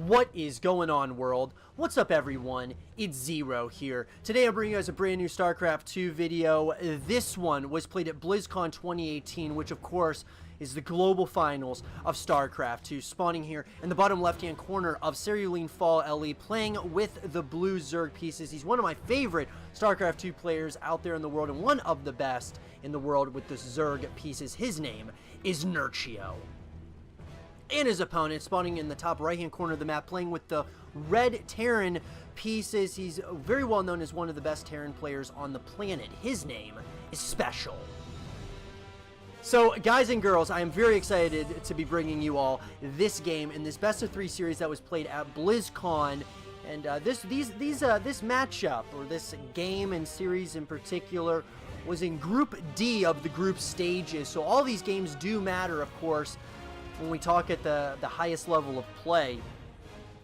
What is going on, world? What's up, everyone? It's Zero here. Today I'm bringing you guys a brand new StarCraft 2 video. This one was played at Blizzcon 2018, which of course is the global finals of StarCraft 2, spawning here in the bottom left-hand corner of Cerulean Fall LE, playing with the blue Zerg pieces. He's one of my favorite StarCraft 2 players out there in the world, and one of the best in the world with the Zerg pieces. His name is Nerchio. And his opponent, spawning in the top right-hand corner of the map, playing with the red Terran pieces. He's very well known as one of the best Terran players on the planet. His name is SpeCial. So, guys and girls, I am very excited to be bringing you all this game in this best-of-3 series that was played at BlizzCon. And this matchup, or this game and series in particular, was in Group D of the group stages. So all these games do matter, of course, when we talk at the highest level of play,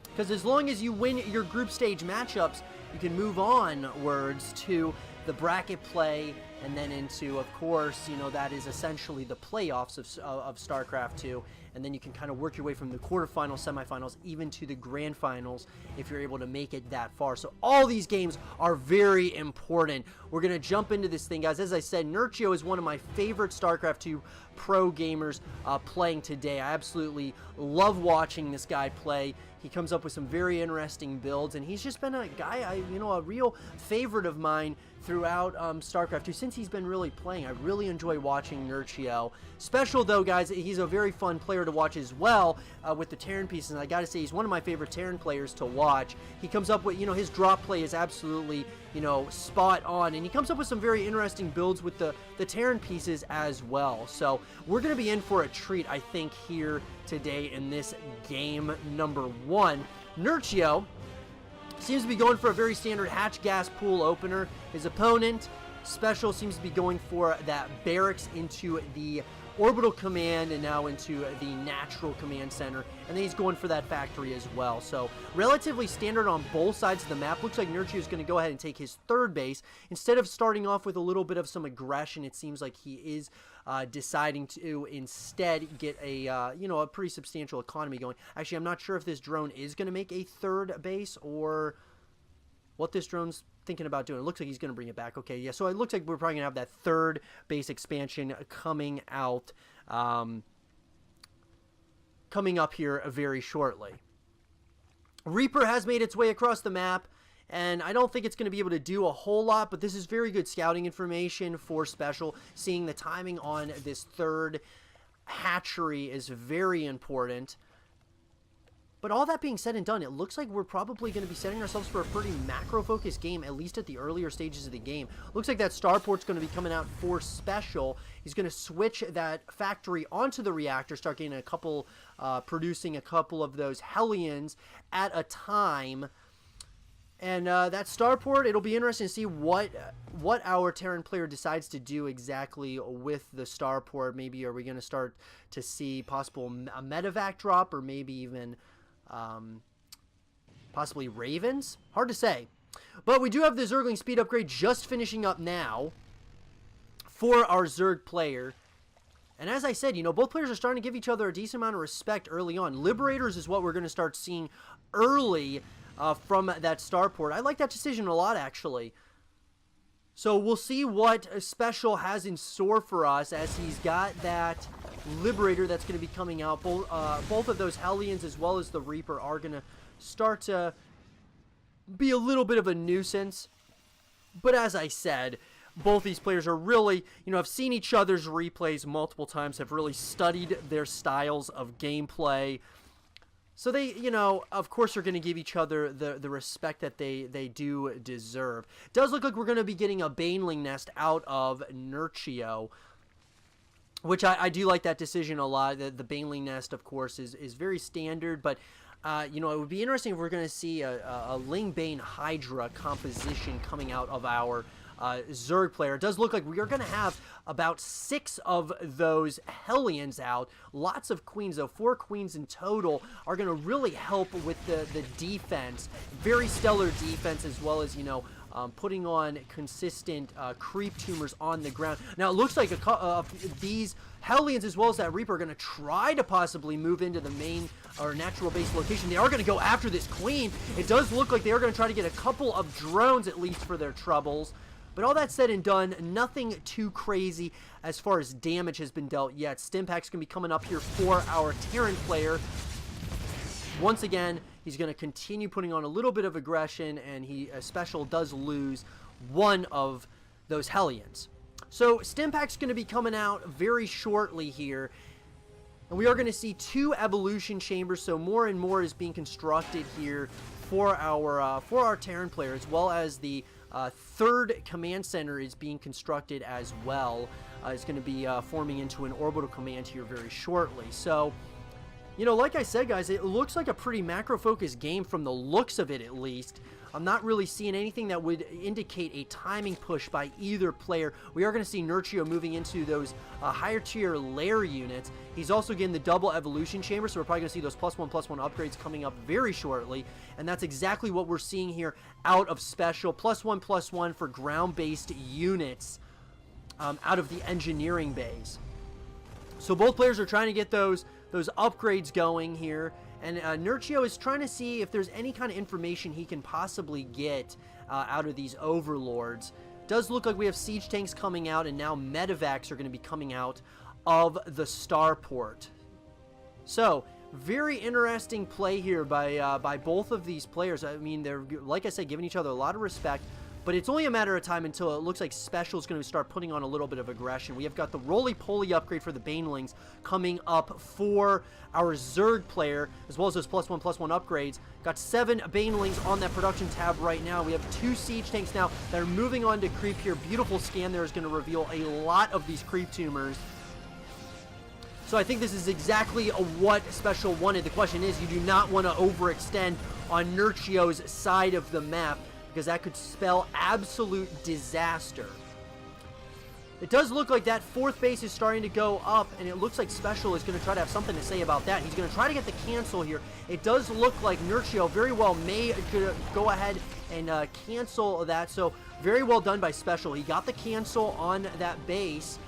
because as long as you win your group stage matchups, you can move onwards to the bracket play, and then into, of course, you know, that is essentially the playoffs of StarCraft 2, and then you can kind of work your way from the quarterfinals, semifinals, even to the grand finals if you're able to make it that far. So all these games are very important. We're going to jump into this thing, guys. As I said, Nerchio is one of my favorite StarCraft 2 pro gamers playing today. I absolutely love watching this guy play. He comes up with some very interesting builds, and he's just been a guy, a real favorite of mine throughout StarCraft 2 since he's been really playing. I really enjoy watching Nerchio. SpeCial, though, guys, he's a very fun player to watch as well with the Terran pieces, and I gotta say, he's one of my favorite Terran players to watch. He comes up with, his drop play is absolutely, spot on, and he comes up with some very interesting builds with the Terran pieces as well. So we're gonna be in for a treat, I think, here today in this game number 1. Nerchio seems to be going for a very standard hatch gas pool opener. His opponent, SpeCial, seems to be going for that barracks into the orbital command and now into the natural command center, and then he's going for that factory as well. So relatively standard on both sides of the map. Looks like Nerchio is going to go ahead and take his third base instead of starting off with a little bit of some aggression. It seems like he is deciding to instead get a pretty substantial economy going. Actually, I'm not sure if this drone is going to make a third base or what this drone's thinking about doing. It looks like he's going to bring it back. Okay, yeah, so it looks like we're probably going to have that third base expansion coming out, coming up here very shortly. Reaper has made its way across the map, and I don't think it's going to be able to do a whole lot, but this is very good scouting information for SpeCial. Seeing the timing on this third hatchery is very important. But all that being said and done, it looks like we're probably going to be setting ourselves for a pretty macro-focused game, at least at the earlier stages of the game. Looks like that starport's going to be coming out for SpeCial. He's going to switch that factory onto the reactor, start getting a couple, producing a couple of those Hellions at a time. And that starport, it'll be interesting to see what our Terran player decides to do exactly with the starport. Maybe are we going to start to see possible a medevac drop, or maybe even possibly Ravens? Hard to say. But we do have the Zergling speed upgrade just finishing up now for our Zerg player. And as I said, both players are starting to give each other a decent amount of respect early on. Liberators is what we're going to start seeing early from that starport. I like that decision a lot, actually. So we'll see what SpeCial has in store for us, as he's got that Liberator that's going to be coming out. Both of those Hellions as well as the Reaper are going to start to be a little bit of a nuisance. But as I said, both these players are really, have seen each other's replays multiple times, have really studied their styles of gameplay. So they, of course are going to give each other the respect that they do deserve. Does look like we're going to be getting a Baneling nest out of Nerchio, which I do like that decision a lot. The Baneling nest, of course, is very standard, but it would be interesting if we're going to see a Ling Bane Hydra composition coming out of our Zerg player. It does look like we are going to have about 6 of those Hellions out. Lots of queens, though. 4 queens in total are going to really help with the defense. Very stellar defense, as well as, putting on consistent creep tumors on the ground. Now, it looks like these Hellions as well as that Reaper are going to try to possibly move into the main or natural base location. They are going to go after this Queen. It does look like they are going to try to get a couple of drones at least for their troubles. But all that said and done, nothing too crazy as far as damage has been dealt yet. Stimpak's going to be coming up here for our Terran player. Once again, he's going to continue putting on a little bit of aggression, and SpeCial does lose one of those Hellions. So Stimpak's going to be coming out very shortly here, and we are going to see 2 evolution chambers, so more and more is being constructed here for our Terran player, as well as the 3rd command center is being constructed as well. It's going to be forming into an orbital command here very shortly. So, you know, like I said, guys, it looks like a pretty macro-focused game from the looks of it, at least. I'm not really seeing anything that would indicate a timing push by either player. We are going to see Nerchio moving into those higher tier lair units. He's also getting the double evolution chamber, so we're probably going to see those +1/+1 upgrades coming up very shortly. And that's exactly what we're seeing here out of SpeCial. +1/+1 for ground-based units out of the engineering bays. So both players are trying to get those upgrades going here. And Nerchio is trying to see if there's any kind of information he can possibly get out of these overlords. Does look like we have siege tanks coming out, and now medevacs are going to be coming out of the starport. So, very interesting play here by both of these players. I mean, they're, like I said, giving each other a lot of respect. But it's only a matter of time until it looks like SpeCial is going to start putting on a little bit of aggression. We have got the roly-poly upgrade for the Banelings coming up for our Zerg player, as well as those +1/+1 upgrades. Got 7 Banelings on that production tab right now. We have 2 siege tanks now that are moving on to creep here. Beautiful scan there is going to reveal a lot of these creep tumors. So I think this is exactly what SpeCial wanted. The question is, you do not want to overextend on Nerchio's side of the map, because that could spell absolute disaster. It does look like that 4th base is starting to go up, and it looks like SpeCial is going to try to have something to say about that. He's going to try to get the cancel here. It does look like Nerchio very well may go ahead and cancel that, so very well done by SpeCial. He got the cancel on that base,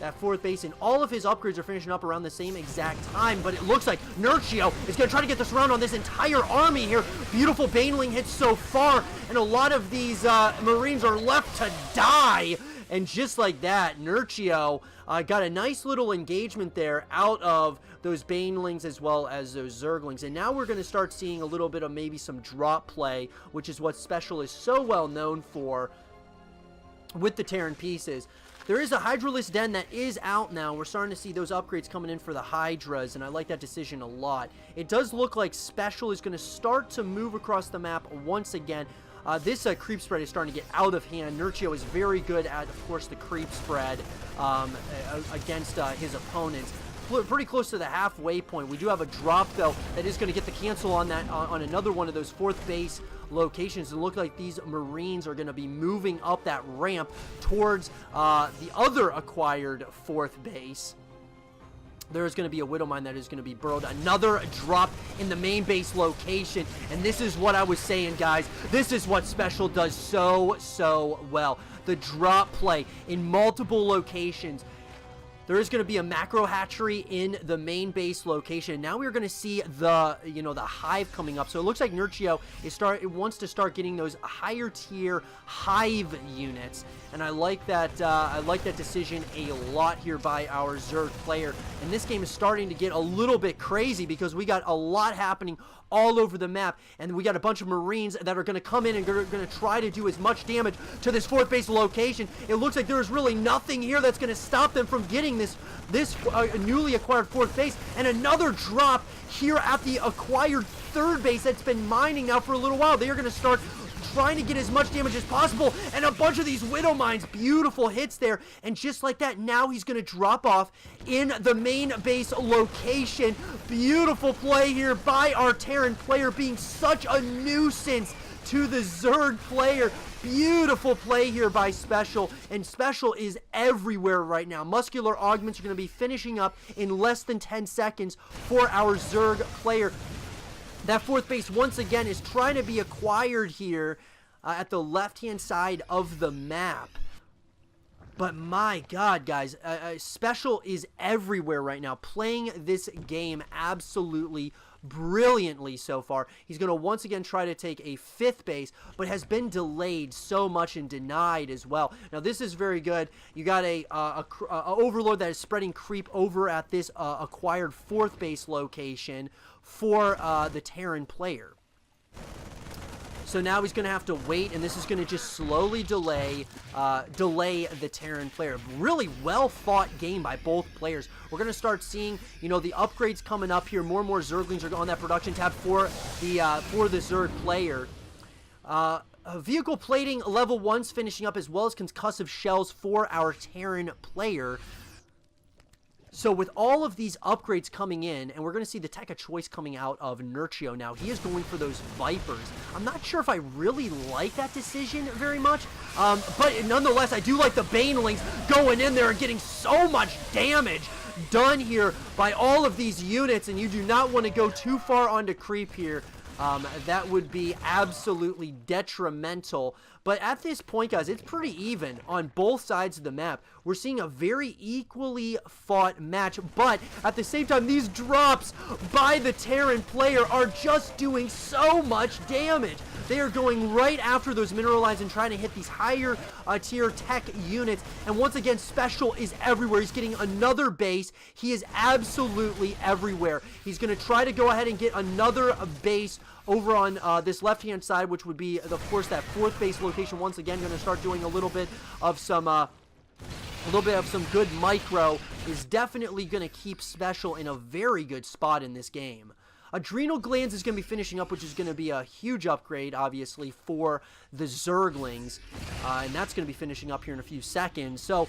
that 4th base, and all of his upgrades are finishing up around the same exact time, but it looks like Nerchio is going to try to get this round on this entire army here. Beautiful Baneling hits so far, and a lot of these Marines are left to die. And just like that, Nerchio got a nice little engagement there out of those Banelings as well as those Zerglings. And now we're going to start seeing a little bit of maybe some drop play, which is what SpeCial is so well known for with the Terran pieces. There is a Hydralisk Den that is out now. We're starting to see those upgrades coming in for the Hydras, and I like that decision a lot. It does look like SpeCial is going to start to move across the map once again. This creep spread is starting to get out of hand. Nerchio is very good at, of course, the creep spread against his opponents. Pretty close to the halfway point. We do have a drop, though, that is going to get the cancel on that on another one of those 4th base locations. It look like these Marines are going to be moving up that ramp towards the other acquired 4th base. There is going to be a Widow Mine that is going to be burrowed. Another drop in the main base location. And this is what I was saying, guys. This is what SpeCial does so well. The drop play in multiple locations. There is going to be a macro hatchery in the main base location. Now we're going to see the, the hive coming up. So it looks like Nerchio wants to start getting those higher tier hive units, and I like that. I like that decision a lot here by our Zerg player. And this game is starting to get a little bit crazy because we got a lot happening all over the map, and we got a bunch of Marines that are going to come in and going to try to do as much damage to this 4th base location. It looks like there's really nothing here that's going to stop them from getting this newly acquired 4th base. And another drop here at the acquired 3rd base that's been mining now for a little while. They are going to start trying to get as much damage as possible, and a bunch of these Widow Mines. Beautiful hits there, and just like that, now he's going to drop off in the main base location. Beautiful play here by our Terran player, being such a nuisance to the Zerg player. Beautiful play here by SpeCial, and SpeCial is everywhere right now. Muscular augments are going to be finishing up in less than 10 seconds for our Zerg player. That 4th base, once again, is trying to be acquired here. at the left-hand side of the map. But my God, guys, SpeCial is everywhere right now, playing this game absolutely brilliantly so far. He's going to once again try to take a 5th base, but has been delayed so much and denied as well. Now, this is very good. You got a Overlord that is spreading creep over at this acquired 4th base location for the Terran player. So now he's going to have to wait, and this is going to just slowly delay the Terran player. Really well-fought game by both players. We're going to start seeing, you know, the upgrades coming up here. More and more Zerglings are on that production tab for the Zerg player. Vehicle plating level 1's finishing up, as well as concussive shells for our Terran player. So with all of these upgrades coming in, and we're going to see the tech of choice coming out of Nerchio now, he is going for those Vipers. I'm not sure if I really like that decision very much, but nonetheless, I do like the Banelings going in there and getting so much damage done here by all of these units, and you do not want to go too far onto creep here. That would be absolutely detrimental. But at this point, guys, it's pretty even on both sides of the map. We're seeing a very equally fought match, but at the same time, these drops by the Terran player are just doing so much damage. They are going right after those mineral lines and trying to hit these higher tier tech units. And once again, SpeCial is everywhere. He's getting another base. He is absolutely everywhere. He's going to try to go ahead and get another base over on this left-hand side, which would be, of course, that 4th base location. Once again, going to start doing a little bit of some good micro. Is definitely going to keep SpeCial in a very good spot in this game. Adrenal Glands is going to be finishing up, which is going to be a huge upgrade, obviously, for the Zerglings. And that's going to be finishing up here in a few seconds. So,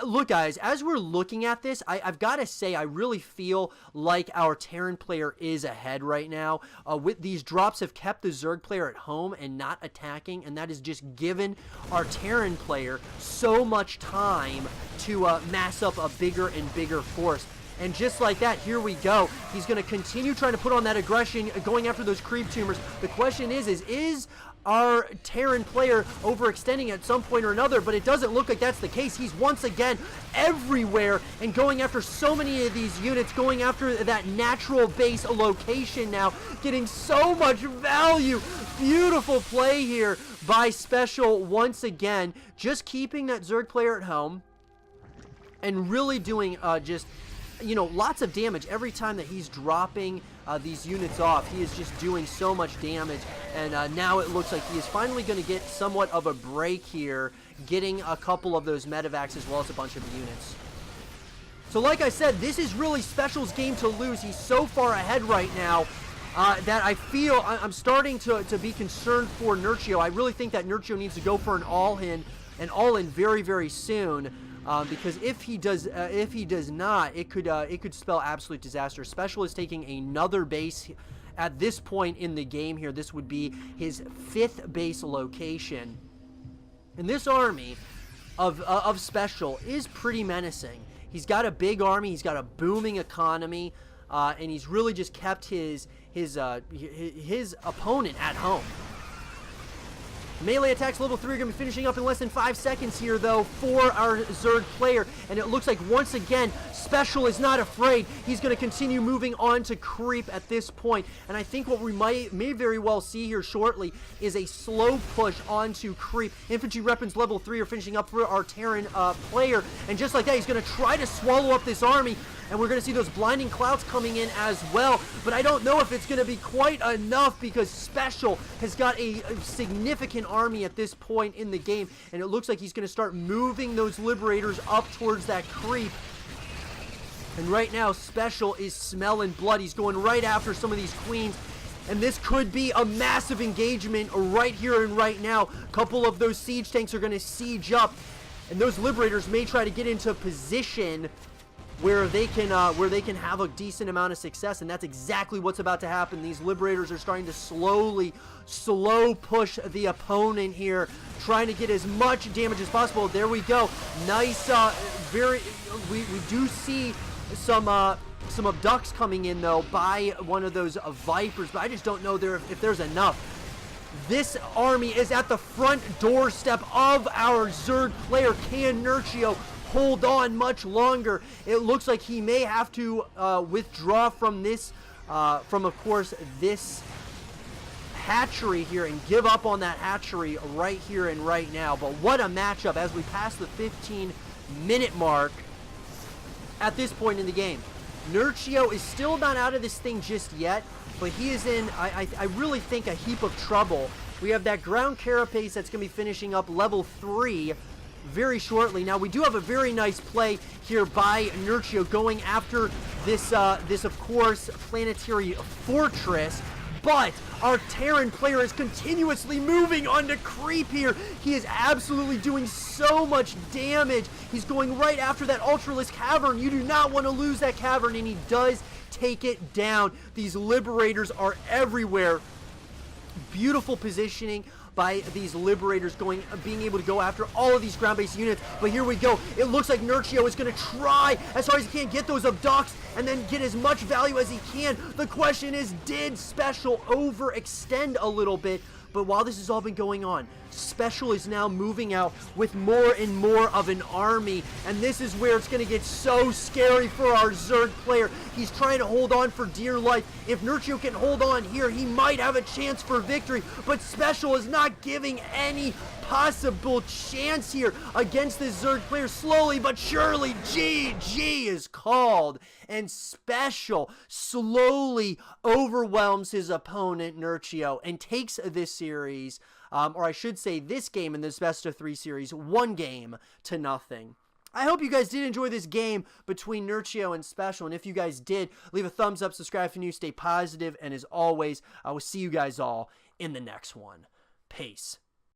look, guys, as we're looking at this, I've got to say I really feel like our Terran player is ahead right now. With these drops have kept the Zerg player at home and not attacking, and that has just given our Terran player so much time to mass up a bigger and bigger force. And just like that, here we go. He's going to continue trying to put on that aggression, going after those creep tumors. The question is our Terran player overextending at some point or another? But it doesn't look like that's the case. He's once again everywhere and going after so many of these units, going after that natural base location now, getting so much value. Beautiful play here by SpeCial once again, just keeping that Zerg player at home and really doing just, you know, lots of damage every time that he's dropping these units off. He is just doing so much damage, and now it looks like he is finally going to get somewhat of a break here, getting a couple of those medevacs as well as a bunch of units. So like I said, this is really SpeCial's game to lose. He's so far ahead right now that I feel I'm starting to be concerned for Nerchio. I really think that Nerchio needs to go for an all-in very, very soon. Because if he does not, it could spell absolute disaster. SpeCial is taking another base at this point in the game here. This would be his 5th base location, and this army of SpeCial is pretty menacing. He's got a big army. He's got a booming economy, and he's really just kept his opponent at home. Melee attacks level 3 are going to be finishing up in less than 5 seconds here, though, for our Zerg player. And it looks like, once again, SpeCial is not afraid. He's going to continue moving on to creep at this point. And I think what we may very well see here shortly is a slow push onto creep. Infantry weapons level 3 are finishing up for our Terran player. And just like that, he's going to try to swallow up this army. And we're going to see those blinding clouds coming in as well. But I don't know if it's going to be quite enough, because SpeCial has got a significant army at this point in the game. And it looks like he's going to start moving those Liberators up towards that creep. And right now, SpeCial is smelling blood. He's going right after some of these queens. And this could be a massive engagement right here and right now. A couple of those siege tanks are going to siege up. And those Liberators may try to get into position where they can have a decent amount of success, and that's exactly what's about to happen. These Liberators are starting to slow push the opponent here, trying to get as much damage as possible. There we go. Nice, we do see some abducts coming in, though, by one of those Vipers, but I just don't know if there's enough. This army is at the front doorstep of our Zerg player. Can Nerchio hold on much longer? It looks like he may have to withdraw from this, of course, this hatchery here and give up on that hatchery right here and right now. But what a matchup as we pass the 15-minute mark at this point in the game. Nerchio is still not out of this thing just yet, but he is in, I really think, a heap of trouble. We have that ground carapace that's going to be finishing up level 3 very shortly. Now, we do have a very nice play here by Nerchio going after this, of course, planetary fortress. But our Terran player is continuously moving on to creep here. He is absolutely doing so much damage. He's going right after that Ultralisk cavern. You do not want to lose that cavern, and he does take it down. These Liberators are everywhere. Beautiful positioning by these Liberators being able to go after all of these ground-based units. But here we go. It looks like Nerchio is going to try as hard as he can, get those abducts, and then get as much value as he can. The question is, did SpeCial overextend a little bit? But while this has all been going on, SpeCial is now moving out with more and more of an army, and this is where it's going to get so scary for our Zerg player. He's trying to hold on for dear life. If Nerchio can hold on here, he might have a chance for victory, but SpeCial is not giving any possible chance here against this Zerg player. Slowly but surely, GG is called, and SpeCial slowly overwhelms his opponent, Nerchio, and takes this series, or I should say this game in this best of 3 series, 1-0. I hope you guys did enjoy this game between Nerchio and SpeCial, and if you guys did, leave a thumbs up, subscribe if you're new, stay positive, and as always, I will see you guys all in the next one. Peace.